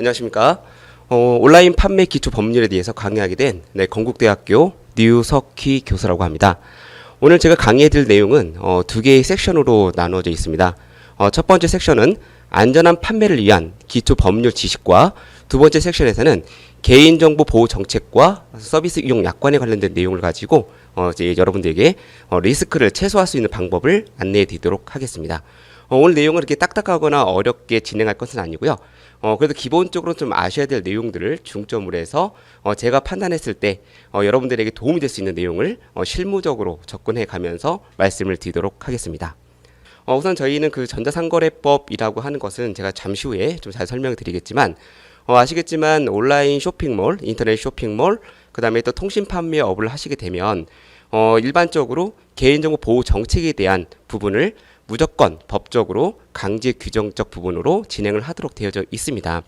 안녕하십니까. 온라인 판매 기초 법률에 대해서 강의하게 된 건국대학교 류석희 교수라고 합니다. 오늘 제가 강의해드릴 내용은 두 개의 섹션으로 나누어져 있습니다. 첫 번째 섹션은 안전한 판매를 위한 기초 법률 지식과 두 번째 섹션에서는 개인정보 보호 정책과 서비스 이용 약관에 관련된 내용을 가지고 이제 여러분들에게 리스크를 최소화할 수 있는 방법을 안내해 드리도록 하겠습니다. 오늘 내용을 이렇게 딱딱하거나 어렵게 진행할 것은 아니고요. 그래도 기본적으로 좀 아셔야 될 내용들을 중점으로 해서 제가 판단했을 때 여러분들에게 도움이 될 수 있는 내용을 실무적으로 접근해 가면서 말씀을 드리도록 하겠습니다. 우선 저희는 그 전자상거래법이라고 하는 것은 제가 잠시 후에 좀 잘 설명을 드리겠지만 아시겠지만 온라인 쇼핑몰, 인터넷 쇼핑몰, 그 다음에 또 통신 판매업을 하시게 되면 일반적으로 개인정보 보호 정책에 대한 부분을 무조건 법적으로 강제 규정적 부분으로 진행을 하도록 되어져 있습니다.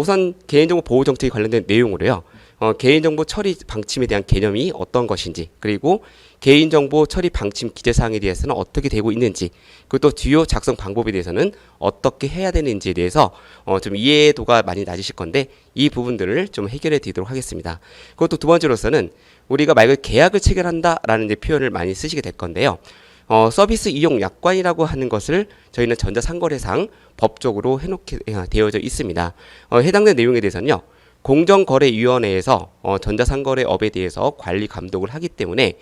우선 개인정보 보호 정책에 관련된 내용으로요. 개인정보 처리 방침에 대한 개념이 어떤 것인지, 그리고 개인정보 처리 방침 기재사항에 대해서는 어떻게 되고 있는지, 그리고 또 주요 작성 방법에 대해서는 어떻게 해야 되는지에 대해서 좀 이해도가 많이 낮으실 건데 이 부분들을 좀 해결해 드리도록 하겠습니다. 그것도 두 번째로서는 우리가 말 그대로 계약을 체결한다라는 표현을 많이 쓰시게 될 건데요. 서비스 이용 약관이라고 하는 것을 저희는 전자상거래상 법적으로 해놓게 되어져 있습니다. 해당된 내용에 대해서는요. 공정거래위원회에서 전자상거래업에 대해서 관리 감독을 하기 때문에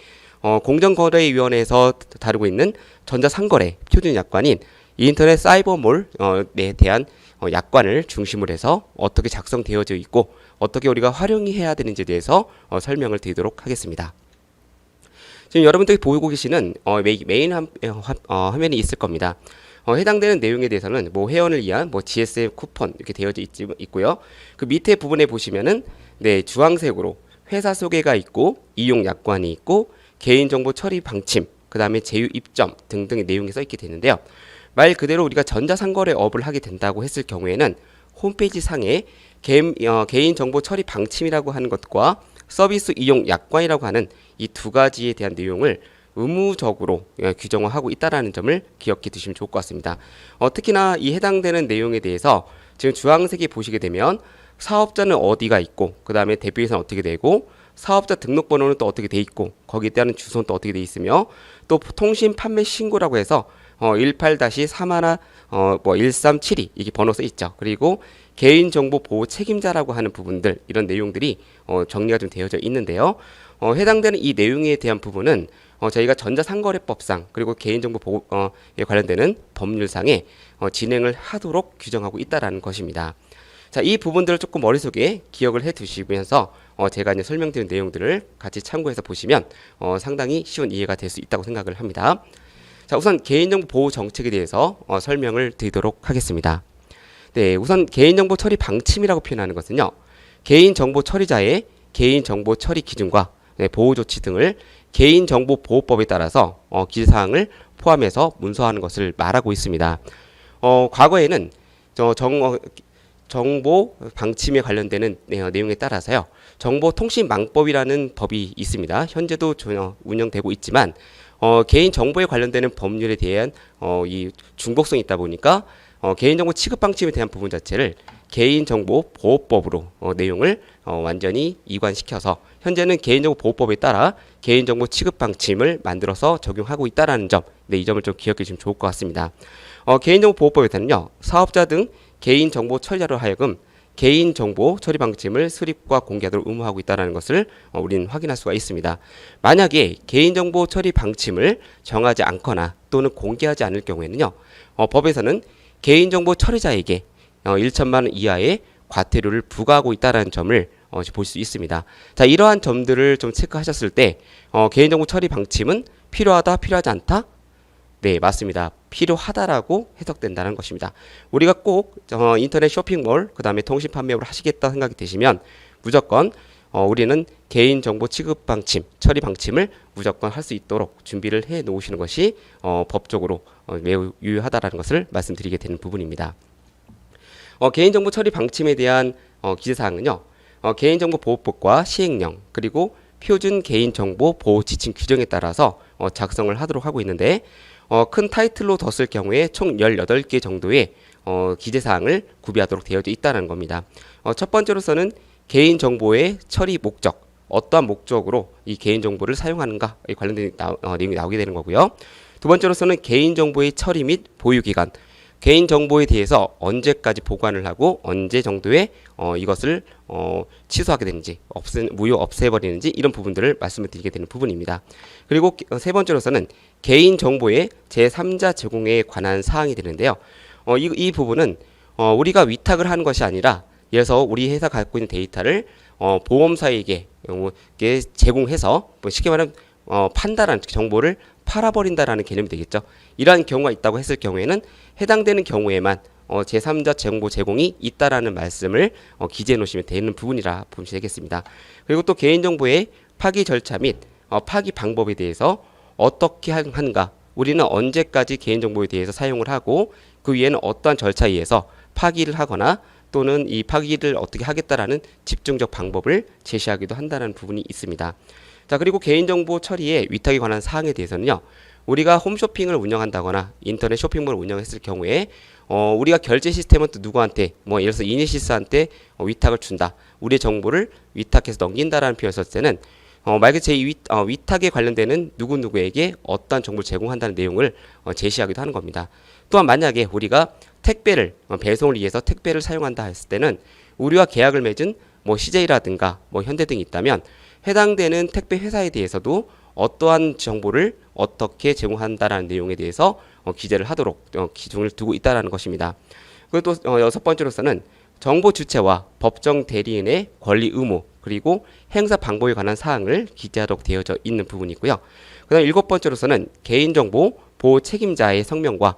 공정거래위원회에서 다루고 있는 전자상거래 표준약관인 인터넷 사이버몰에 대한 약관을 중심으로 해서 어떻게 작성되어져 있고 어떻게 우리가 활용해야 되는지에 대해서 설명을 드리도록 하겠습니다. 지금 여러분들이 보고 계시는 메인 화면이 있을 겁니다. 해당되는 내용에 대해서는 회원을 위한 GSM 쿠폰 이렇게 되어져 있고요. 그 밑에 부분에 보시면은 주황색으로 회사 소개가 있고 이용 약관이 있고 개인정보 처리 방침, 그 다음에 제휴 입점 등등의 내용이 써 있게 되는데요. 말 그대로 우리가 전자상거래업을 하게 된다고 했을 경우에는 홈페이지 상에 개인정보 처리 방침이라고 하는 것과 서비스 이용 약관이라고 하는 이 두 가지에 대한 내용을 의무적으로 규정화하고 있다는 점을 기억해 두시면 좋을 것 같습니다. 특히나 이 해당되는 내용에 대해서 지금 주황색에 보시게 되면 사업자는 어디가 있고 그 다음에 대표이사는 어떻게 되고 사업자 등록번호는 또 어떻게 돼 있고 거기에 따른 주소는 또 어떻게 돼 있으며 또 통신 판매 신고라고 해서 18-311372 이게 번호 써 있죠. 그리고 개인정보 보호 책임자라고 하는 부분들 이런 내용들이 정리가 좀 되어져 있는데요. 해당되는 이 내용에 대한 부분은 저희가 전자상거래법상 그리고 개인정보 보호에 관련되는 법률상에 진행을 하도록 규정하고 있다라는 것입니다. 자, 이 부분들을 조금 머릿속에 기억을 해 두시면서 제가 이제 설명드린 내용들을 같이 참고해서 보시면 상당히 쉬운 이해가 될 수 있다고 생각을 합니다. 자, 우선 개인정보 보호 정책에 대해서 설명을 드리도록 하겠습니다. 우선 개인정보 처리 방침이라고 표현하는 것은요. 개인정보 처리자의 개인정보 처리 기준과 보호 조치 등을 개인정보보호법에 따라서 기재사항을 포함해서 문서하는 것을 말하고 있습니다. 과거에는 정보 방침에 관련되는 내용에 따라서요. 정보통신망법이라는 법이 있습니다. 현재도 운영되고 있지만 개인정보에 관련되는 법률에 대한 이 중복성이 있다 보니까 개인정보 취급 방침에 대한 부분 자체를 개인정보보호법으로 내용을 완전히 이관시켜서 현재는 개인정보보호법에 따라 개인정보 취급 방침을 만들어서 적용하고 있다는 점, 이 점을 좀 기억해 주시면 좋을 것 같습니다. 개인정보보호법에서는요, 사업자 등 개인정보 처리자로 하여금 개인정보 처리 방침을 수립과 공개하도록 의무하고 있다는 것을 우리는 확인할 수가 있습니다. 만약에 개인정보 처리 방침을 정하지 않거나 또는 공개하지 않을 경우에는요, 법에서는 개인정보 처리자에게 1천만 원 이하의 과태료를 부과하고 있다는 점을 볼 수 있습니다. 자, 이러한 점들을 좀 체크하셨을 때 개인정보 처리 방침은 필요하다, 필요하지 않다? 네, 맞습니다. 필요하다라고 해석된다는 것입니다. 우리가 꼭 인터넷 쇼핑몰, 그 다음에 통신 판매업을 하시겠다 생각이 되시면 무조건 우리는 개인정보 취급 방침, 처리 방침을 무조건 할 수 있도록 준비를 해 놓으시는 것이 법적으로 매우 유효하다라는 것을 말씀드리게 되는 부분입니다. 개인정보 처리 방침에 대한 기재사항은요. 개인정보보호법과 시행령 그리고 표준 개인정보 보호 지침 규정에 따라서 작성을 하도록 하고 있는데 큰 타이틀로 뒀을 경우에 총 18개 정도의 기재사항을 구비하도록 되어져 있다는 겁니다. 첫 번째로서는 개인정보의 처리 목적, 어떠한 목적으로 이 개인정보를 사용하는가에 관련된 내용이 나오게 되는 거고요. 두 번째로서는 개인정보의 처리 및 보유기간, 개인정보에 대해서 언제까지 보관을 하고 언제 정도에 이것을 취소하게 되는지, 무효 없애버리는지 이런 부분들을 말씀을 드리게 되는 부분입니다. 그리고 세 번째로서는 개인정보의 제3자 제공에 관한 사항이 되는데요. 이 부분은 우리가 위탁을 하는 것이 아니라, 예를 들어서 우리 회사 갖고 있는 데이터를 보험사에게 제공해서 쉽게 말하면 판다라는 정보를 팔아버린다라는 개념이 되겠죠. 이러한 경우가 있다고 했을 경우에는 해당되는 경우에만 제3자 정보 제공이 있다라는 말씀을 기재해 놓으시면 되는 부분이라 보시면 되겠습니다. 그리고 또 개인정보의 파기 절차 및 파기 방법에 대해서 어떻게 하는가, 우리는 언제까지 개인정보에 대해서 사용을 하고 그 위에는 어떠한 절차에 의해서 파기를 하거나 또는 이 파기를 어떻게 하겠다라는 집중적 방법을 제시하기도 한다는 부분이 있습니다. 자, 그리고 개인정보 처리의 위탁에 관한 사항에 대해서는요, 우리가 홈쇼핑을 운영한다거나 인터넷 쇼핑몰을 운영했을 경우에 우리가 결제 시스템은 또 누구한테, 예를 들어서 이니시스한테 위탁을 준다, 우리의 정보를 위탁해서 넘긴다라는 표현을 썼을 때는 말 그대로 위탁에 관련되는 누구누구에게 어떤 정보를 제공한다는 내용을 제시하기도 하는 겁니다. 또한 만약에 우리가 택배를 배송을 위해서 택배를 사용한다 했을 때는 우리와 계약을 맺은 CJ라든가 현대 등이 있다면 해당되는 택배 회사에 대해서도 어떠한 정보를 어떻게 제공한다라는 내용에 대해서 기재를 하도록 기준을 두고 있다라는 것입니다. 그리고 또 여섯 번째로서는 정보 주체와 법정 대리인의 권리 의무 그리고 행사 방법에 관한 사항을 기재하도록 되어져 있는 부분이고요. 그다음 일곱 번째로서는 개인정보 보호 책임자의 성명과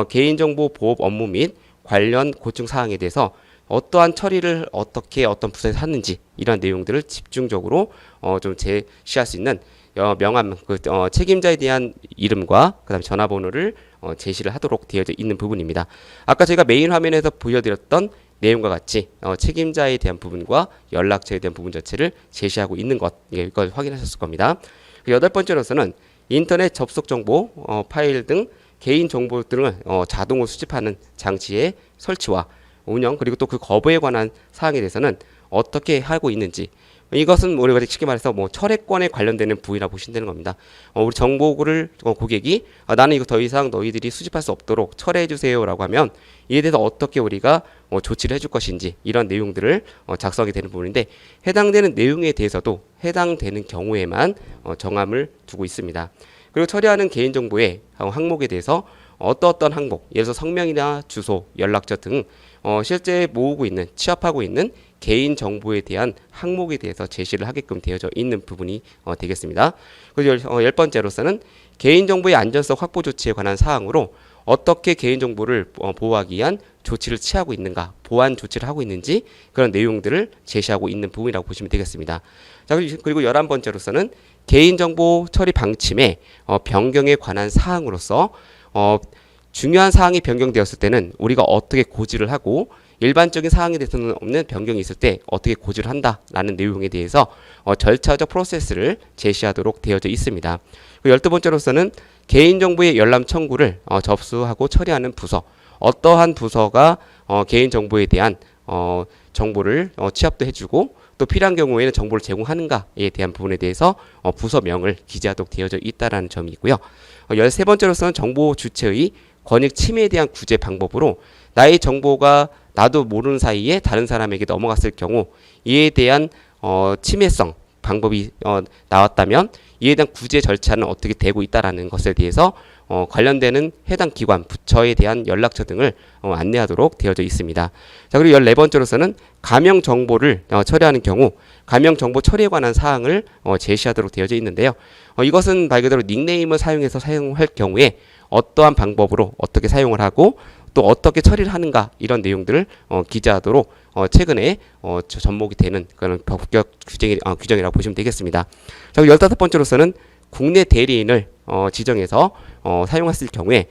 개인정보 보호 업무 및 관련 고충 사항에 대해서 어떠한 처리를 어떻게 어떤 부서에서 하는지 이러한 내용들을 집중적으로 좀 제시할 수 있는 명함, 책임자에 대한 이름과 그다음에 전화번호를 제시를 하도록 되어져 있는 부분입니다. 아까 제가 메인 화면에서 보여드렸던 내용과 같이 책임자에 대한 부분과 연락처에 대한 부분 자체를 제시하고 있는 것, 이걸 확인하셨을 겁니다. 여덟 번째로서는 인터넷 접속 정보, 파일 등 개인 정보 등을 자동으로 수집하는 장치의 설치와 운영, 그리고 또 그 거부에 관한 사항에 대해서는 어떻게 하고 있는지, 이것은 우리가 쉽게 말해서 철회권에 관련되는 부위라 보시면 되는 겁니다. 우리 정보를 고객이 나는 이거 더 이상 너희들이 수집할 수 없도록 철회해 주세요라고 하면 이에 대해서 어떻게 우리가 조치를 해줄 것인지 이런 내용들을 작성하게 되는 부분인데, 해당되는 내용에 대해서도 해당되는 경우에만 정함을 두고 있습니다. 그리고 처리하는 개인정보의 항목에 대해서 어떤 항목, 예를 들어서 성명이나 주소, 연락처 등 실제 모으고 있는, 취합하고 있는 개인 정보에 대한 항목에 대해서 제시를 하게끔 되어져 있는 부분이 되겠습니다. 그리고 열 번째로서는 개인정보의 안전성 확보 조치에 관한 사항으로 어떻게 개인정보를 보호하기 위한 조치를 취하고 있는가, 보안 조치를 하고 있는지 그런 내용들을 제시하고 있는 부분이라고 보시면 되겠습니다. 자, 그리고 11번째로서는 개인정보 처리 방침의 변경에 관한 사항으로서 중요한 사항이 변경되었을 때는 우리가 어떻게 고지를 하고 일반적인 사항에 대해서는 없는 변경이 있을 때 어떻게 고지를 한다라는 내용에 대해서 절차적 프로세스를 제시하도록 되어져 있습니다. 12번째로서는 개인정보의 열람 청구를 접수하고 처리하는 부서, 어떠한 부서가 개인정보에 대한 정보를 취합도 해주고 또 필요한 경우에는 정보를 제공하는가에 대한 부분에 대해서 부서명을 기재하도록 되어져 있다는 점이 있고요. 13번째로서는 정보 주체의 권익 침해에 대한 구제 방법으로 나의 정보가 나도 모르는 사이에 다른 사람에게 넘어갔을 경우 이에 대한 침해성 방법이 나왔다면 이에 대한 구제 절차는 어떻게 되고 있다라는 것에 대해서 관련되는 해당 기관, 부처에 대한 연락처 등을 안내하도록 되어져 있습니다. 자, 그리고 14번째로서는 가명 정보를 처리하는 경우 가명 정보 처리에 관한 사항을 제시하도록 되어져 있는데요. 이것은 말 그대로 닉네임을 사용해서 사용할 경우에 어떠한 방법으로 어떻게 사용을 하고 또 어떻게 처리를 하는가 이런 내용들을 기재하도록 최근에 접목이 되는 그런 법적 규정이라고 보시면 되겠습니다. 자, 15번째로서는 국내 대리인을 지정해서 사용했을 경우에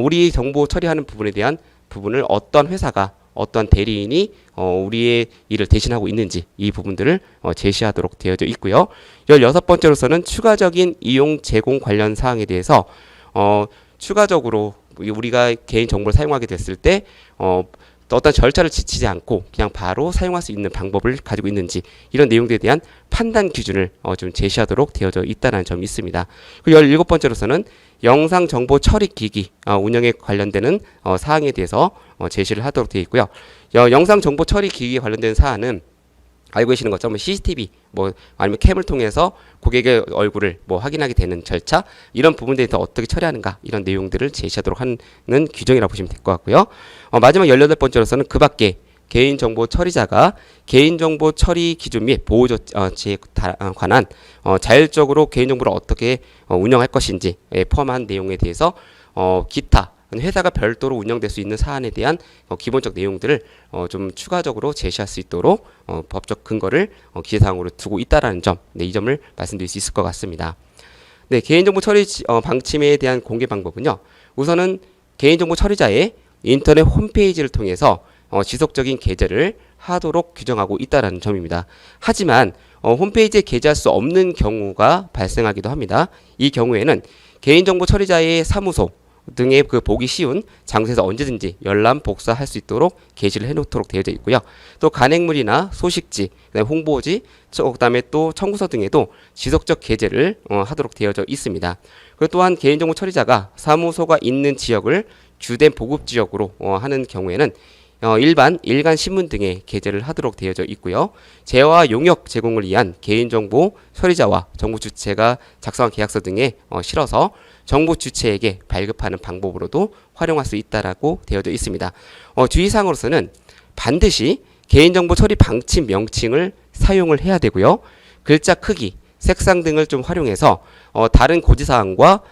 우리 정보 처리하는 부분에 대한 부분을 어떤 회사가 어떤 대리인이 우리의 일을 대신하고 있는지 이 부분들을 제시하도록 되어져 있고요. 16번째로서는 추가적인 이용 제공 관련 사항에 대해서 추가적으로 우리가 개인 정보를 사용하게 됐을 때 어떤 절차를 지치지 않고 그냥 바로 사용할 수 있는 방법을 가지고 있는지 이런 내용들에 대한 판단 기준을 좀 제시하도록 되어져 있다는 점이 있습니다. 그리고 17번째로서는 영상 정보 처리 기기 운영에 관련되는 사항에 대해서 제시를 하도록 되어 있고요. 영상 정보 처리 기기에 관련된 사안은 알고 계시는 것처럼 CCTV 아니면 캠을 통해서 고객의 얼굴을 확인하게 되는 절차 이런 부분들에 대해서 어떻게 처리하는가 이런 내용들을 제시하도록 하는 규정이라고 보시면 될 것 같고요. 마지막 18번째로서는 그 밖에 개인정보 처리자가 개인정보 처리 기준 및 보호 조치에 관한 자율적으로 개인정보를 어떻게 운영할 것인지 포함한 내용에 대해서 기타 회사가 별도로 운영될 수 있는 사안에 대한 기본적 내용들을 좀 추가적으로 제시할 수 있도록 법적 근거를 기재사항으로 두고 있다라는 점, 이 점을 말씀드릴 수 있을 것 같습니다. 네, 개인정보 처리 방침에 대한 공개 방법은요. 우선은 개인정보 처리자의 인터넷 홈페이지를 통해서 지속적인 게재를 하도록 규정하고 있다는 점입니다. 하지만 홈페이지에 게재할 수 없는 경우가 발생하기도 합니다. 이 경우에는 개인정보 처리자의 사무소 등의 보기 쉬운 장소에서 언제든지 열람 복사할 수 있도록 게시를 해놓도록 되어져 있고요. 또 간행물이나 소식지, 홍보지, 그다음에 또 청구서 등에도 지속적 게재를 하도록 되어져 있습니다. 그리고 또한 개인정보 처리자가 사무소가 있는 지역을 주된 보급 지역으로 하는 경우에는 일간 신문 등에 게재를 하도록 되어져 있고요. 재화 용역 제공을 위한 개인정보 처리자와 정부 주체가 작성한 계약서 등에 실어서 정부 주체에게 발급하는 방법으로도 활용할 수 있다라고 되어져 있습니다. 주의사항으로서는 반드시 개인정보 처리 방침 명칭을 사용을 해야 되고요. 글자 크기, 색상 등을 좀 활용해서 다른 고지사항과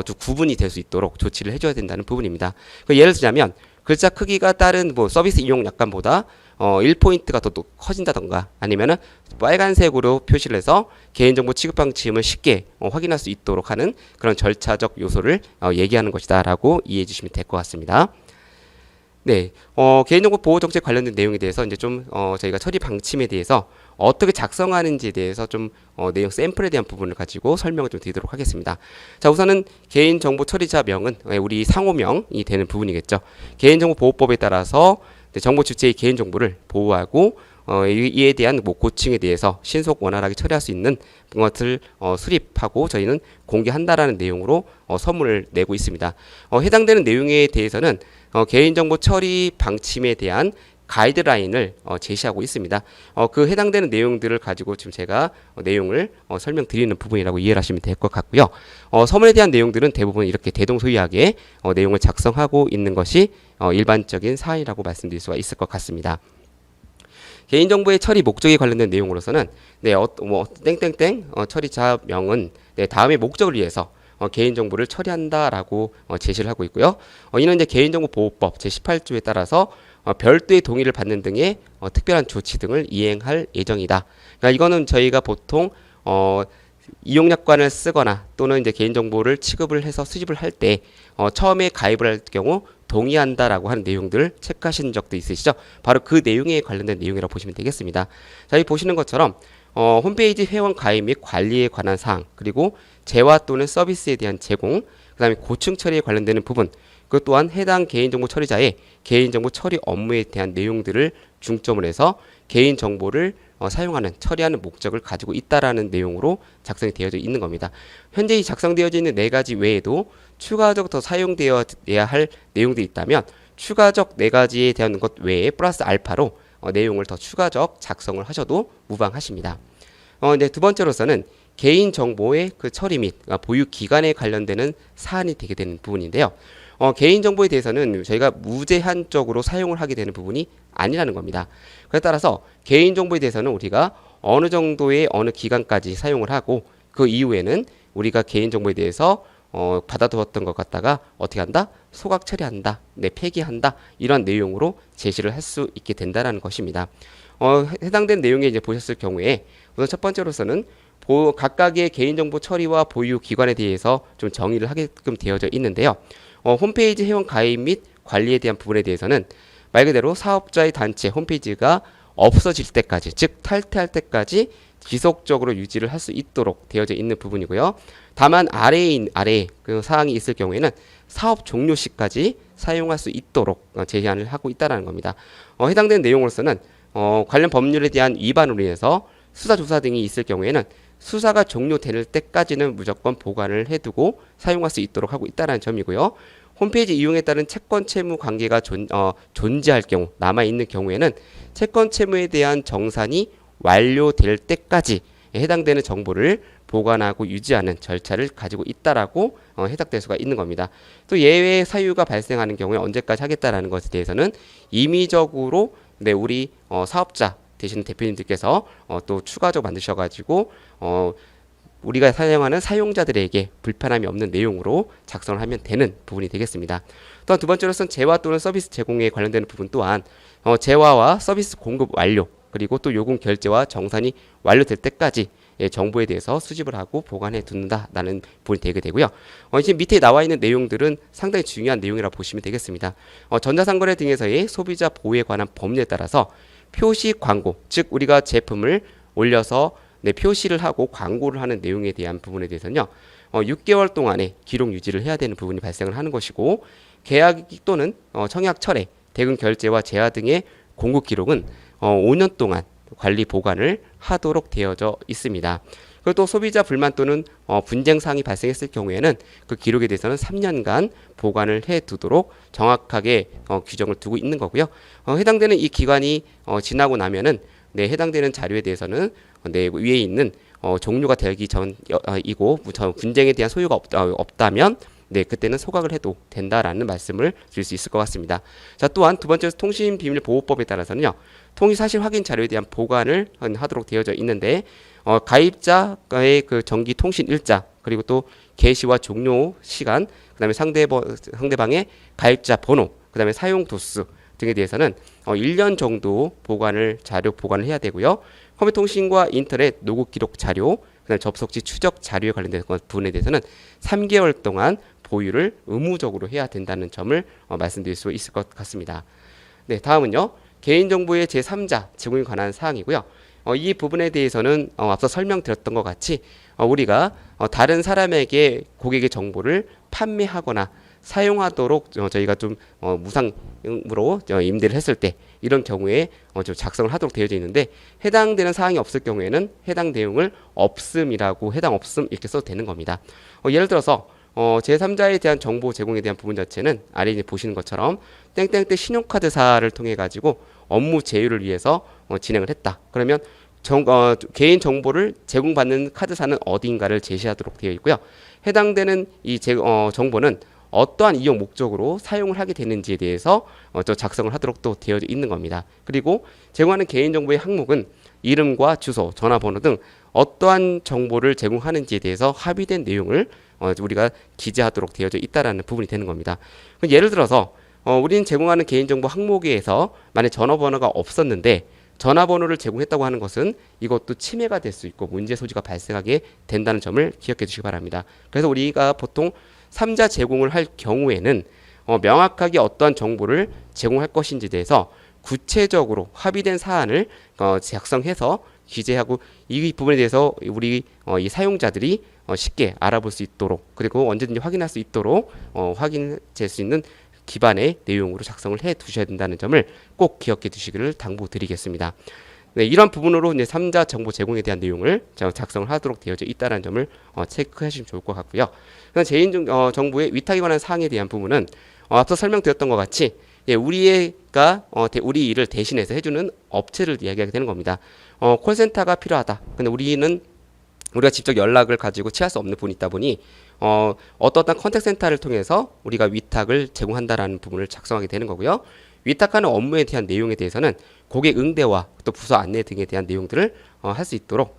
좀 구분이 될 수 있도록 조치를 해줘야 된다는 부분입니다. 예를 들자면 글자 크기가 다른 서비스 이용 약관보다 1포인트가 더 커진다던가 아니면은 빨간색으로 표시를 해서 개인정보 취급 방침을 쉽게 확인할 수 있도록 하는 그런 절차적 요소를 얘기하는 것이다 라고 이해해 주시면 될 것 같습니다. 네, 개인정보 보호 정책 관련된 내용에 대해서 이제 좀 저희가 처리 방침에 대해서 어떻게 작성하는지에 대해서 좀 내용 샘플에 대한 부분을 가지고 설명을 좀 드리도록 하겠습니다. 자, 우선은 개인정보 처리자명은 우리 상호명이 되는 부분이겠죠. 개인정보보호법에 따라서 정보 주체의 개인정보를 보호하고 이에 대한 고충에 대해서 신속 원활하게 처리할 수 있는 것을 수립하고 저희는 공개한다라는 내용으로 서문을 내고 있습니다. 해당되는 내용에 대해서는 개인정보 처리 방침에 대한 가이드라인을 제시하고 있습니다. 그 해당되는 내용들을 가지고 지금 제가 내용을 설명드리는 부분이라고 이해를 하시면 될 것 같고요. 서문에 대한 내용들은 대부분 이렇게 대동소이하게 내용을 작성하고 있는 것이 일반적인 사안이라고 말씀드릴 수가 있을 것 같습니다. 개인정보의 처리 목적에 관련된 내용으로서는 땡땡땡 처리자명은 다음의 목적을 위해서 개인정보를 처리한다라고 제시를 하고 있고요. 이는 이제 개인정보보호법 제18조에 따라서 별도의 동의를 받는 등의 특별한 조치 등을 이행할 예정이다. 그러니까 이거는 저희가 보통 이용약관을 쓰거나 또는 이제 개인정보를 취급을 해서 수집을 할 때 처음에 가입을 할 경우 동의한다라고 하는 내용들을 체크하신 적도 있으시죠? 바로 그 내용에 관련된 내용이라고 보시면 되겠습니다. 자, 여기 보시는 것처럼 홈페이지 회원 가입 및 관리에 관한 사항, 그리고 재화 또는 서비스에 대한 제공, 그 다음에 고충 처리에 관련되는 부분, 그 또한 해당 개인정보 처리자의 개인정보 처리 업무에 대한 내용들을 중점을 해서 개인정보를 사용하는, 처리하는 목적을 가지고 있다라는 내용으로 작성이 되어져 있는 겁니다. 현재 이 작성되어져 있는 4가지 외에도 추가적 더 사용되어야 할 내용들이 있다면 추가적 4가지에 대한 것 외에 플러스 알파로 내용을 더 추가적 작성을 하셔도 무방하십니다. 이제 두 번째로서는 개인정보의 그 처리 및 보유 기간에 관련되는 사안이 되게 되는 부분인데요. 개인정보에 대해서는 저희가 무제한적으로 사용을 하게 되는 부분이 아니라는 겁니다. 그에 따라서 개인정보에 대해서는 우리가 어느 정도의 어느 기간까지 사용을 하고 그 이후에는 우리가 개인정보에 대해서 받아두었던 것 갖다가 어떻게 한다? 소각 처리한다, 폐기한다, 이런 내용으로 제시를 할 수 있게 된다는 것입니다. 해당된 내용에 이제 보셨을 경우에 우선 첫 번째로서는 각각의 개인정보 처리와 보유 기관에 대해서 좀 정의를 하게끔 되어져 있는데요. 홈페이지 회원 가입 및 관리에 대한 부분에 대해서는 말 그대로 사업자의 단체 홈페이지가 없어질 때까지, 즉 탈퇴할 때까지 지속적으로 유지를 할 수 있도록 되어져 있는 부분이고요. 다만 아래에 그 사항이 있을 경우에는 사업 종료 시까지 사용할 수 있도록 제한을 하고 있다는 겁니다. 해당되는 내용으로서는 관련 법률에 대한 위반으로 인해서 수사 조사 등이 있을 경우에는 수사가 종료될 때까지는 무조건 보관을 해두고 사용할 수 있도록 하고 있다는 점이고요. 홈페이지 이용에 따른 채권 채무 관계가 존재할 경우, 남아있는 경우에는 채권 채무에 대한 정산이 완료될 때까지 해당되는 정보를 보관하고 유지하는 절차를 가지고 있다라고 해석될 수가 있는 겁니다. 또 예외 사유가 발생하는 경우에 언제까지 하겠다라는 것에 대해서는 임의적으로 우리 사업자 되시는 대표님들께서 또 추가적으로 만드셔가지고 우리가 사용하는 사용자들에게 불편함이 없는 내용으로 작성을 하면 되는 부분이 되겠습니다. 또한 두 번째로서는 재화 또는 서비스 제공에 관련되는 부분 또한 재화와 서비스 공급 완료 그리고 또 요금 결제와 정산이 완료될 때까지 정보에 대해서 수집을 하고 보관해 둔다라는 부분이 되게 되고요. 지금 밑에 나와 있는 내용들은 상당히 중요한 내용이라고 보시면 되겠습니다. 전자상거래 등에서의 소비자 보호에 관한 법률에 따라서 표시 광고, 즉 우리가 제품을 올려서 표시를 하고 광고를 하는 내용에 대한 부분에 대해서는요. 6개월 동안의 기록 유지를 해야 되는 부분이 발생을 하는 것이고 계약 또는 청약 철회, 대금 결제와 재화 등의 공급 기록은 5년 동안 관리 보관을 하도록 되어져 있습니다. 그리고 또 소비자 불만 또는 분쟁 사항이 발생했을 경우에는 그 기록에 대해서는 3년간 보관을 해 두도록 정확하게 규정을 두고 있는 거고요. 해당되는 이 기간이 지나고 나면은 해당되는 자료에 대해서는 위에 있는 종료가 되기 전이고 분쟁에 대한 소유가 없다면 그때는 소각을 해도 된다라는 말씀을 드릴 수 있을 것 같습니다. 자, 또한 두 번째로 통신비밀보호법에 따라서는요. 통지사실 확인 자료에 대한 보관을 하도록 되어져 있는데 가입자의 그 정기 통신 일자 그리고 또 개시와 종료 시간 그다음에 상대방의 가입자 번호 그다음에 사용 도수 등에 대해서는 1년 정도 자료 보관을 해야 되고요. 컴퓨터 통신과 인터넷 노급 기록 자료 그다음에 접속지 추적 자료에 관련된 부분에 대해서는 3개월 동안 보유를 의무적으로 해야 된다는 점을 말씀드릴 수 있을 것 같습니다. 네, 다음은요. 개인정보의 제3자 제공에 관한 사항이고요. 이 부분에 대해서는 앞서 설명드렸던 것 같이 우리가 다른 사람에게 고객의 정보를 판매하거나 사용하도록 저희가 좀 무상으로 임대를 했을 때 이런 경우에 좀 작성을 하도록 되어져 있는데 해당되는 사항이 없을 경우에는 해당 내용을 없음이라고 해당 없음 이렇게 써도 되는 겁니다. 예를 들어서 제3자에 대한 정보 제공에 대한 부분 자체는 아래 이제 보시는 것처럼 땡땡땡 신용카드사를 통해 가지고 업무 제휴를 위해서 진행을 했다. 그러면 개인 정보를 제공받는 카드사는 어딘가를 제시하도록 되어 있고요. 해당되는 이 정보는 어떠한 이용 목적으로 사용을 하게 되는지에 대해서 작성을 하도록 또 되어 있는 겁니다. 그리고 제공하는 개인정보의 항목은 이름과 주소, 전화번호 등 어떠한 정보를 제공하는지에 대해서 합의된 내용을 우리가 기재하도록 되어져 있다라는 부분이 되는 겁니다. 예를 들어서 우리는 제공하는 개인정보 항목에서 만약 전화번호가 없었는데 전화번호를 제공했다고 하는 것은 이것도 침해가 될 수 있고 문제 소지가 발생하게 된다는 점을 기억해 주시기 바랍니다. 그래서 우리가 보통 3자 제공을 할 경우에는 명확하게 어떠한 정보를 제공할 것인지에 대해서 구체적으로 합의된 사안을 작성해서 기재하고 이 부분에 대해서 우리 이 사용자들이 쉽게 알아볼 수 있도록 그리고 언제든지 확인할 수 있도록 확인될 수 있는 기반의 내용으로 작성을 해 두셔야 된다는 점을 꼭 기억해 두시기를 당부드리겠습니다. 네, 이런 부분으로 이제 3자 정보 제공에 대한 내용을 작성을 하도록 되어져 있다는 점을 체크하시면 좋을 것 같고요. 개인정보의 위탁에 관한 사항에 대한 부분은 앞서 설명드렸던 것 같이 우리가 우리 일을 대신해서 해주는 업체를 이야기하게 되는 겁니다. 콜센터가 필요하다. 근데 우리가 직접 연락을 가지고 취할 수 없는 부분이 있다 보니 어떤 컨택센터를 통해서 우리가 위탁을 제공한다라는 부분을 작성하게 되는 거고요. 위탁하는 업무에 대한 내용에 대해서는 고객 응대와 또 부서 안내 등에 대한 내용들을 할 수 있도록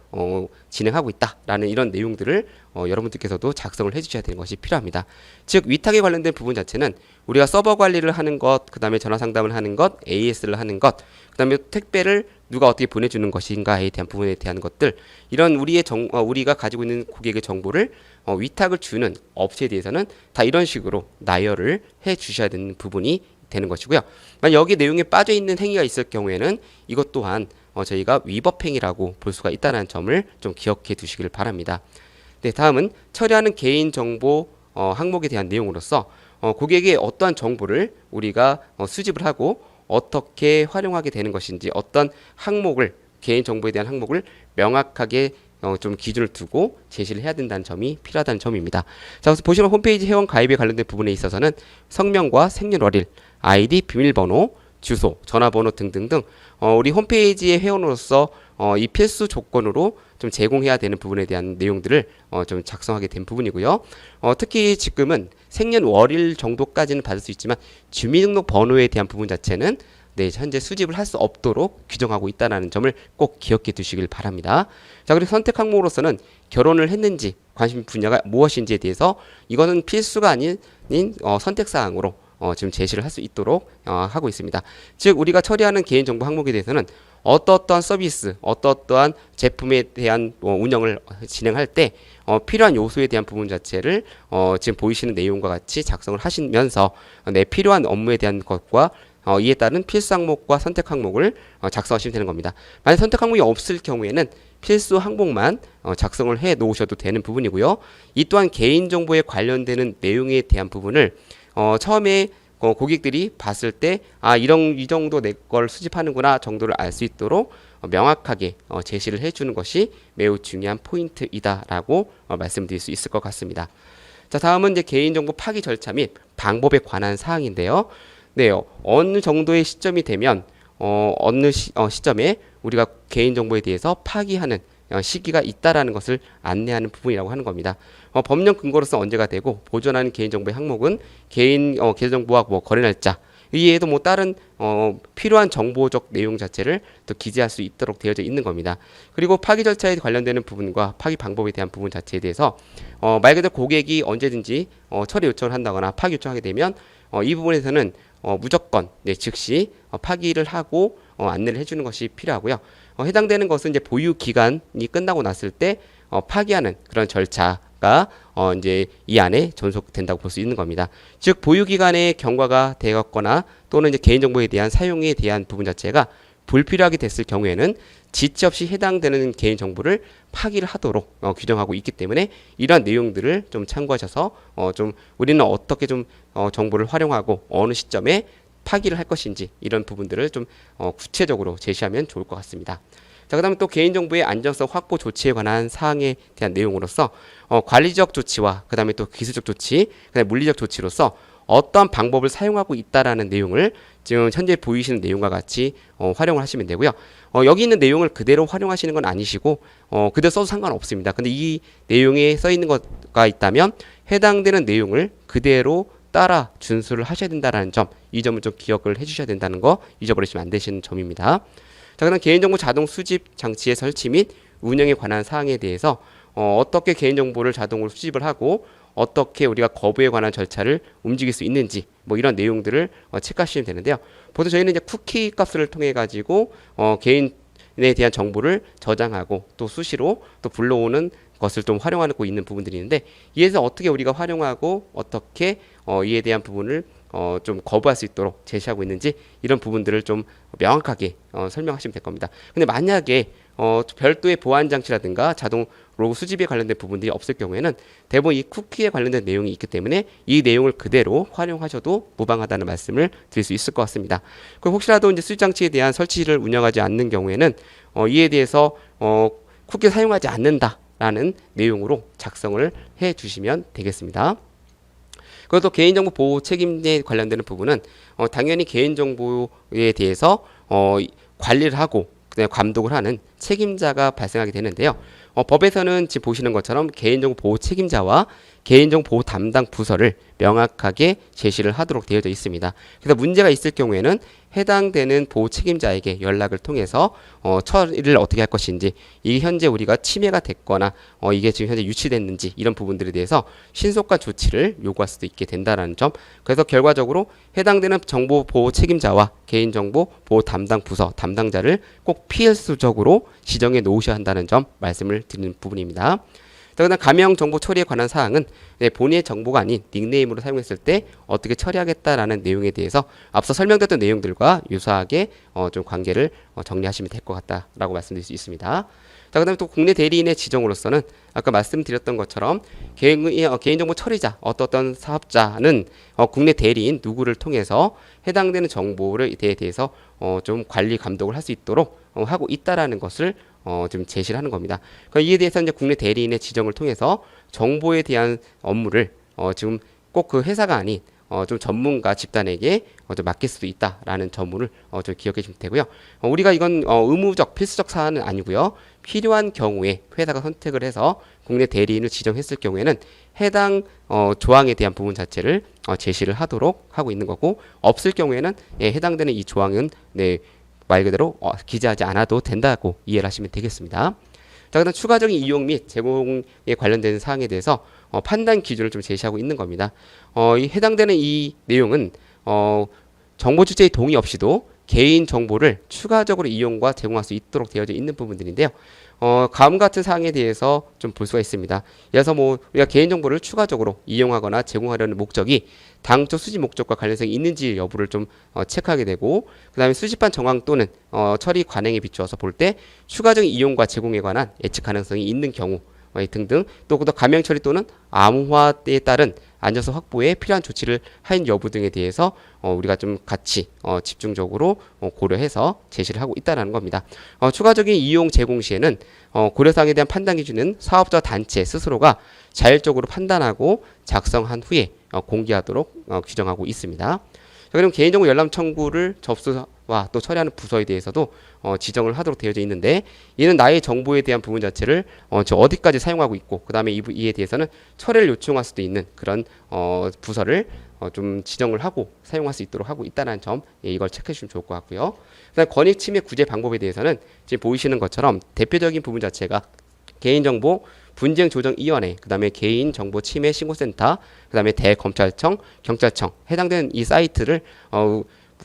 진행하고 있다라는 이런 내용들을 여러분들께서도 작성을 해주셔야 되는 것이 필요합니다. 즉 위탁에 관련된 부분 자체는 우리가 서버 관리를 하는 것, 그 다음에 전화 상담을 하는 것, AS를 하는 것, 그 다음에 택배를 누가 어떻게 보내주는 것인가에 대한 부분에 대한 것들 이런 우리가 가지고 있는 고객의 정보를 위탁을 주는 업체에 대해서는 다 이런 식으로 나열을 해 주셔야 되는 부분이 되는 것이고요. 만약 여기 내용에 빠져 있는 행위가 있을 경우에는 이것 또한 저희가 위법행위라고 볼 수가 있다는 점을 좀 기억해 두시길 바랍니다. 네, 다음은 처리하는 개인정보 항목에 대한 내용으로서 고객의 어떠한 정보를 우리가 수집을 하고 어떻게 활용하게 되는 것인지 어떤 항목을 개인정보에 대한 항목을 명확하게 좀 기준을 두고 제시를 해야 된다는 점이 필요하다는 점입니다. 자, 그래서 보시면 홈페이지 회원 가입에 관련된 부분에 있어서는 성명과 생년월일, 아이디, 비밀번호, 주소, 전화번호 등등등 우리 홈페이지의 회원으로서 이 필수 조건으로 좀 제공해야 되는 부분에 대한 내용들을 좀 작성하게 된 부분이고요. 특히 지금은 생년월일 정도까지는 받을 수 있지만 주민등록번호에 대한 부분 자체는 네, 현재 수집을 할 수 없도록 규정하고 있다는 점을 꼭 기억해 두시길 바랍니다. 자, 그리고 선택 항목으로서는 결혼을 했는지 관심 분야가 무엇인지에 대해서 이거는 필수가 아닌 선택 사항으로 지금 제시를 할 수 있도록 하고 있습니다. 즉 우리가 처리하는 개인정보 항목에 대해서는 어떠한 서비스, 어떠한 제품에 대한 운영을 진행할 때 필요한 요소에 대한 부분 자체를 지금 보이시는 내용과 같이 작성을 하시면서 내 필요한 업무에 대한 것과 이에 따른 필수 항목과 선택 항목을 작성하시면 되는 겁니다. 만약 선택 항목이 없을 경우에는 필수 항목만 작성을 해 놓으셔도 되는 부분이고요. 이 또한 개인정보에 관련되는 내용에 대한 부분을 처음에 고객들이 봤을 때 이 정도 내 걸 수집하는구나 정도를 알 수 있도록 명확하게 제시를 해주는 것이 매우 중요한 포인트이다라고 말씀드릴 수 있을 것 같습니다. 자, 다음은 이제 개인정보 파기 절차 및 방법에 관한 사항인데요. 네, 어느 정도의 시점이 되면 어느 시점에 우리가 개인정보에 대해서 파기하는 시기가 있다라는 것을 안내하는 부분이라고 하는 겁니다. 법령 근거로서 언제가 되고 보존하는 개인정보의 항목은 개인정보와 거래 날짜 이외에도 다른 필요한 정보적 내용 자체를 또 기재할 수 있도록 되어져 있는 겁니다. 그리고 파기 절차에 관련되는 부분과 파기 방법에 대한 부분 자체에 대해서 말 그대로 고객이 언제든지 처리 요청을 한다거나 파기 요청하게 되면 이 부분에서는 무조건 즉시 파기를 하고 안내를 해주는 것이 필요하고요. 해당되는 것은 이제 보유 기간이 끝나고 났을 때 파기하는 그런 절차가 이제 이 안에 존속된다고 볼 수 있는 겁니다. 즉 보유 기간에 경과가 되었거나 또는 이제 개인정보에 대한 사용에 대한 부분 자체가 불필요하게 됐을 경우에는 지체 없이 해당되는 개인정보를 파기를 하도록 규정하고 있기 때문에 이러한 내용들을 좀 참고하셔서 좀 우리는 어떻게 좀 정보를 활용하고 어느 시점에 파기를 할 것인지 이런 부분들을 좀 구체적으로 제시하면 좋을 것 같습니다. 자, 그 다음에 또 개인정보의 안전성 확보 조치에 관한 사항에 대한 내용으로서 관리적 조치와 그 다음에 또 기술적 조치, 그 다음에 물리적 조치로서 어떠한 방법을 사용하고 있다라는 내용을 지금 현재 보이시는 내용과 같이 활용을 하시면 되고요. 여기 있는 내용을 그대로 활용하시는 건 아니시고 그대로 써도 상관없습니다. 근데 이 내용에 써 있는 것가 있다면 해당되는 내용을 그대로 따라 준수를 하셔야 된다는 점, 이 점을 좀 기억을 해주셔야 된다는 거 잊어버리시면 안 되시는 점입니다. 자, 그다음 개인정보 자동 수집 장치의 설치 및 운영에 관한 사항에 대해서 어떻게 개인정보를 자동으로 수집을 하고 어떻게 우리가 거부에 관한 절차를 움직일 수 있는지 이런 내용들을 체크하시면 되는데요. 보통 저희는 이제 쿠키 값을 통해 가지고 개인에 대한 정보를 저장하고 또 수시로 또 불러오는 것을 좀 활용하고 있는 부분들이 있는데 이에서 어떻게 우리가 활용하고 어떻게 이에 대한 부분을 좀 거부할 수 있도록 제시하고 있는지 이런 부분들을 좀 명확하게 설명하시면 될 겁니다. 근데 만약에 별도의 보안 장치라든가 자동 로그 수집에 관련된 부분들이 없을 경우에는 대부분 이 쿠키에 관련된 내용이 있기 때문에 이 내용을 그대로 활용하셔도 무방하다는 말씀을 드릴 수 있을 것 같습니다. 그리고 혹시라도 이제 수집 장치에 대한 설치를 운영하지 않는 경우에는 이에 대해서 쿠키를 사용하지 않는다라는 내용으로 작성을 해 주시면 되겠습니다. 그리고 또 개인정보 보호 책임에 관련되는 부분은 당연히 개인정보에 대해서 관리를 하고 그다음에 감독을 하는 책임자가 발생하게 되는데요. 법에서는 지금 보시는 것처럼 개인정보 보호 책임자와 개인정보 보호 담당 부서를 명확하게 제시를 하도록 되어져 있습니다. 그래서 문제가 있을 경우에는 해당되는 보호 책임자에게 연락을 통해서 처리를 어떻게 할 것인지, 이게 현재 우리가 침해가 됐거나 이게 지금 현재 유치됐는지 이런 부분들에 대해서 신속한 조치를 요구할 수도 있게 된다는 점. 그래서 결과적으로 해당되는 정보 보호 책임자와 개인정보 보호 담당 부서 담당자를 꼭 필수적으로 지정해 놓으셔야 한다는 점 말씀을 드리는 부분입니다. 그다음 가명 정보 처리에 관한 사항은 본인의 정보가 아닌 닉네임으로 사용했을 때 어떻게 처리하겠다라는 내용에 대해서 앞서 설명드렸던 내용들과 유사하게 좀 관계를 정리하시면 될 것 같다라고 말씀드릴 수 있습니다. 자, 그다음에 또 국내 대리인의 지정으로서는 아까 말씀드렸던 것처럼 개인정보 처리자 어떤 사업자는 국내 대리인 누구를 통해서 해당되는 정보를 대해서 좀 관리 감독을 할 수 있도록 하고 있다라는 것을 좀 제시를 하는 겁니다. 그러니까 이에 대해서 이제 국내 대리인의 지정을 통해서 정보에 대한 업무를 지금 꼭 그 회사가 아닌 좀 전문가 집단에게 좀 맡길 수도 있다라는 점을 좀 기억해 주시면 되고요. 우리가 이건 의무적 필수적 사안은 아니고요. 필요한 경우에 회사가 선택을 해서 국내 대리인을 지정했을 경우에는 해당 조항에 대한 부분 자체를 제시를 하도록 하고 있는 거고, 없을 경우에는 해당되는 이 조항은 말 그대로 기재하지 않아도 된다고 이해를 하시면 되겠습니다. 자, 그다음 추가적인 이용 및 제공에 관련된 사항에 대해서 판단 기준을 좀 제시하고 있는 겁니다. 이 해당되는 이 내용은 정보 주체의 동의 없이도 개인 정보를 추가적으로 이용과 제공할 수 있도록 되어져 있는 부분들인데요. 다음 같은 사항에 대해서 좀 볼 수가 있습니다. 그래서 우리가 개인 정보를 추가적으로 이용하거나 제공하려는 목적이 당초 수집 목적과 관련성이 있는지 여부를 좀 체크하게 되고, 그다음에 수집한 정황 또는 처리 관행에 비추어서 볼 때 추가적인 이용과 제공에 관한 예측 가능성이 있는 경우 등등, 또 가명 처리 또는 암호화에 따른 안전성 확보에 필요한 조치를 한 여부 등에 대해서 우리가 좀 같이 집중적으로 고려해서 제시를 하고 있다는 겁니다. 추가적인 이용 제공 시에는 고려사항에 대한 판단 기준은 사업자 단체 스스로가 자율적으로 판단하고 작성한 후에 공개하도록 규정하고 있습니다. 자, 그럼 개인정보 열람 청구를 접수와 또 처리하는 부서에 대해서도 지정을 하도록 되어져 있는데, 이는 나의 정보에 대한 부분 자체를 어디까지 사용하고 있고, 그 다음에 이에 대해서는 처리를 요청할 수도 있는 그런 부서를 좀 지정을 하고 사용할 수 있도록 하고 있다는 점, 이걸 체크해 주시면 좋을 것 같고요. 그다음 권익 침해 구제 방법에 대해서는 지금 보이시는 것처럼 대표적인 부분 자체가 개인정보 분쟁조정위원회, 그 다음에 개인정보침해신고센터, 그 다음에 대검찰청, 경찰청, 해당되는 이 사이트를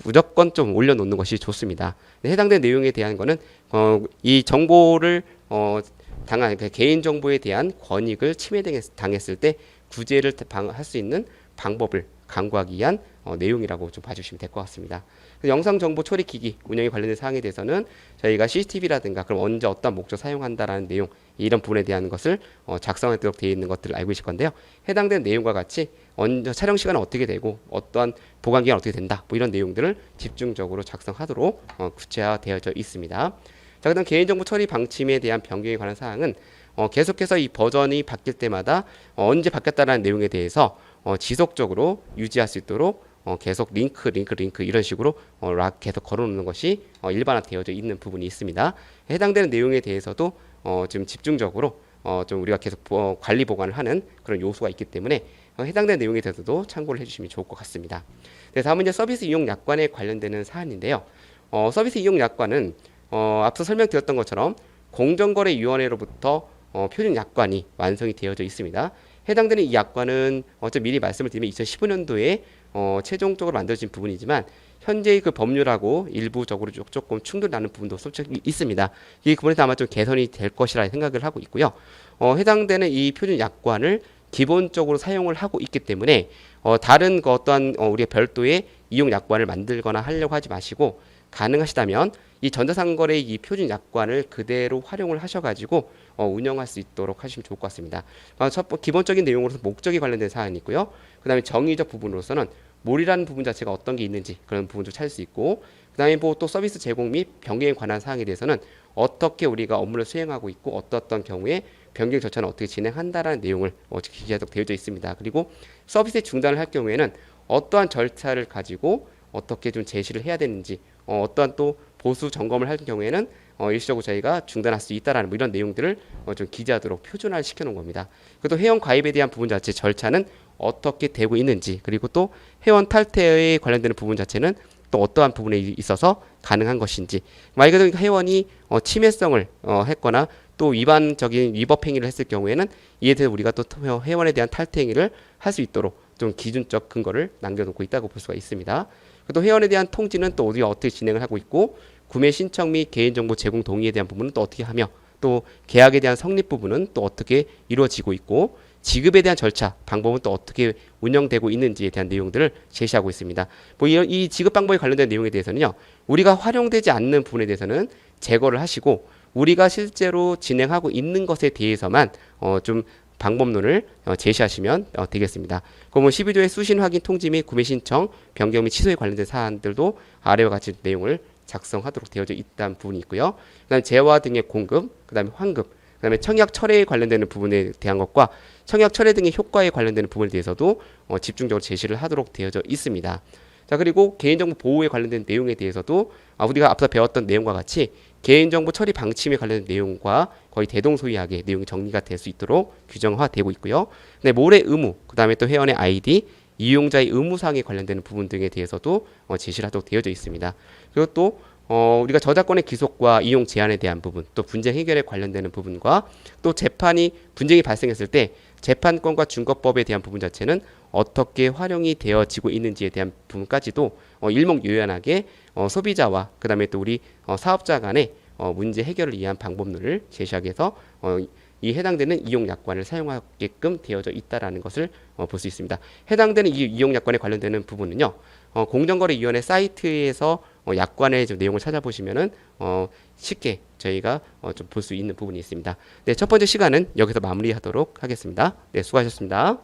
무조건 좀 올려놓는 것이 좋습니다. 해당되는 내용에 대한 거는 이 정보를 당한 개인정보에 대한 권익을 침해당했을 때 구제를 할 수 있는 방법을 강구하기 위한 내용이라고 좀 봐주시면 될 것 같습니다. 영상 정보 처리 기기 운영에 관련된 사항에 대해서는 저희가 CCTV라든가 그럼 언제 어떤 목적 사용한다라는 내용, 이런 부분에 대한 것을 작성하도록 되어 있는 것들을 알고 계실 건데요. 해당되는 내용과 같이 언제 촬영 시간은 어떻게 되고 어떠한 보관 기간 어떻게 된다, 이런 내용들을 집중적으로 작성하도록 구체화되어져 있습니다. 자, 그다음 개인정보 처리 방침에 대한 변경에 관한 사항은 계속해서 이 버전이 바뀔 때마다 언제 바뀌었다라는 내용에 대해서 지속적으로 유지할 수 있도록 계속 링크 이런 식으로 계속 걸어놓는 것이 일반화되어져 있는 부분이 있습니다. 해당되는 내용에 대해서도 지금 집중적으로 좀 우리가 계속 관리 보관을 하는 그런 요소가 있기 때문에 해당되는 내용에 대해서도 참고를 해주시면 좋을 것 같습니다. 네, 다음은 이제 서비스 이용 약관에 관련되는 사안인데요. 서비스 이용 약관은 앞서 설명드렸던 것처럼 공정거래위원회로부터 표준 약관이 완성이 되어져 있습니다. 해당되는 이 약관은 미리 말씀을 드리면 2015년도에 최종적으로 만들어진 부분이지만 현재의 그 법률하고 일부적으로 조금 충돌나는 부분도 솔직히 있습니다. 이 부분에서 아마 좀 개선이 될 것이라 생각을 하고 있고요. 해당되는 이 표준 약관을 기본적으로 사용을 하고 있기 때문에 다른 어떠한 우리가 별도의 이용 약관을 만들거나 하려고 하지 마시고, 가능하시다면 이 전자상거래의 이 표준 약관을 그대로 활용을 하셔가지고 운영할 수 있도록 하시면 좋을 것 같습니다. 기본적인 내용으로서 목적이 관련된 사안이 있고요. 그 다음에 정의적 부분으로서는 몰이라는 부분 자체가 어떤 게 있는지 그런 부분도 찾을 수 있고, 그 다음에 또 서비스 제공 및 변경에 관한 사항에 대해서는 어떻게 우리가 업무를 수행하고 있고 어떤 경우에 변경 절차는 어떻게 진행한다라는 내용을 기재하도록 되어져 있습니다. 그리고 서비스 중단을 할 경우에는 어떠한 절차를 가지고 어떻게 좀 제시를 해야 되는지, 어떠한 또 보수 점검을 할 경우에는 일시적으로 저희가 중단할 수 있다라는 이런 내용들을 좀 기재하도록 표준화를 시켜놓은 겁니다. 그리고 또 회원 가입에 대한 부분 자체 절차는 어떻게 되고 있는지, 그리고 또 회원 탈퇴에 관련되는 부분 자체는 또 어떠한 부분에 있어서 가능한 것인지, 말 그대로 회원이 침해성을 했거나 또 위반적인 위법 행위를 했을 경우에는 이에 대해서 우리가 또 회원에 대한 탈퇴 행위를 할 수 있도록 좀 기준적 근거를 남겨놓고 있다고 볼 수가 있습니다. 또 회원에 대한 통지는 또 우리가 어떻게 진행을 하고 있고, 구매 신청 및 개인정보 제공 동의에 대한 부분은 또 어떻게 하며 또 계약에 대한 성립 부분은 또 어떻게 이루어지고 있고 지급에 대한 절차, 방법은 또 어떻게 운영되고 있는지에 대한 내용들을 제시하고 있습니다. 뭐 이 지급 방법에 관련된 내용에 대해서는요, 우리가 활용되지 않는 부분에 대해서는 제거를 하시고 우리가 실제로 진행하고 있는 것에 대해서만 좀 방법론을 제시하시면 되겠습니다. 그러면 12조의 수신 확인 통지 및 구매 신청, 변경 및 취소에 관련된 사안들도 아래와 같이 내용을 작성하도록 되어져 있다는 부분이 있고요. 그다음에 재화 등의 공급, 그다음에 환급, 그다음에 청약 철회에 관련되는 부분에 대한 것과 청약 철회 등의 효과에 관련되는 부분에 대해서도 집중적으로 제시를 하도록 되어져 있습니다. 자, 그리고 개인정보 보호에 관련된 내용에 대해서도 우리가 앞서 배웠던 내용과 같이 개인정보 처리 방침에 관련된 내용과 거의 대동소이하게 내용이 정리가 될 수 있도록 규정화되고 있고요. 네, 모래 의무, 그 다음에 또 회원의 아이디, 이용자의 의무사항에 관련되는 부분 등에 대해서도 제시를 하도록 되어져 있습니다. 그리고 또 우리가 저작권의 귀속과 이용 제한에 대한 부분, 또 분쟁 해결에 관련되는 부분과 또 재판이 분쟁이 발생했을 때 재판권과 준거법에 대한 부분 자체는 어떻게 활용이 되어지고 있는지에 대한 부분까지도 일목요연하게 소비자와 그다음에 또 우리 사업자 간의 문제 해결을 위한 방법론을 제시하기 위해서 이 해당되는 이용 약관을 사용하게끔 되어져 있다라는 것을 볼 수 있습니다. 해당되는 이 이용 약관에 관련되는 부분은요, 공정거래위원회 사이트에서 약관의 좀 내용을 찾아보시면은 쉽게 저희가 좀 볼 수 있는 부분이 있습니다. 네, 첫 번째 시간은 여기서 마무리하도록 하겠습니다. 네, 수고하셨습니다.